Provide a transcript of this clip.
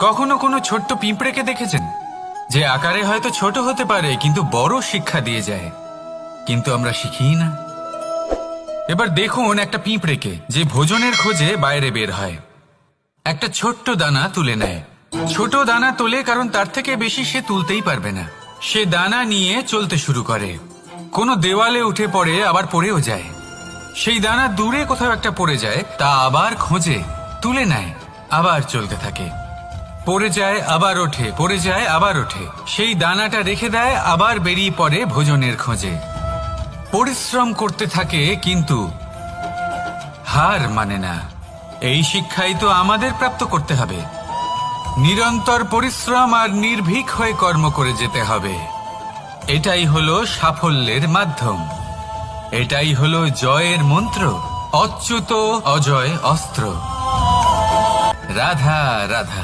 কখনো কোনো ছোট্ট পিঁপড়েকে দেখেছেন, যে আকারে হয়তো ছোট হতে পারে কিন্তু বড় শিক্ষা দিয়ে যায়, কিন্তু আমরা শিখি না। এবার দেখুন একটা পিঁপড়েকে যে ভোজনের খোঁজে বাইরে বের হয়, একটা ছোট্ট দানা তুলে নেয়। ছোট দানা তোলে কারণ তার থেকে বেশি সে তুলতেই পারবে না। সে দানা নিয়ে চলতে শুরু করে, কোনো দেওয়ালে উঠে পড়ে, আবার পড়েও যায়। সেই দানা দূরে কোথাও একটা পড়ে যায়, তা আবার খোঁজে, তুলে নেয়, আবার চলতে থাকে। পড়ে যায় আবার ওঠে, পড়ে যায় আবার ওঠে। সেই দানাটা রেখে দেয়, আবার বেরিয়ে পড়ে ভোজনের খোঁজে। পরিশ্রম করতে থাকে কিন্তু হার মানে না। এই শিক্ষাই তো আমাদের প্রাপ্ত করতে হবে। নিরন্তর পরিশ্রম আর নির্ভীক হয়ে কর্ম করে যেতে হবে। এটাই হলো সাফল্যের মাধ্যম, এটাই হলো জয়ের মন্ত্র। অচ্যুত অজয় অস্ত্র। রাধা রাধা।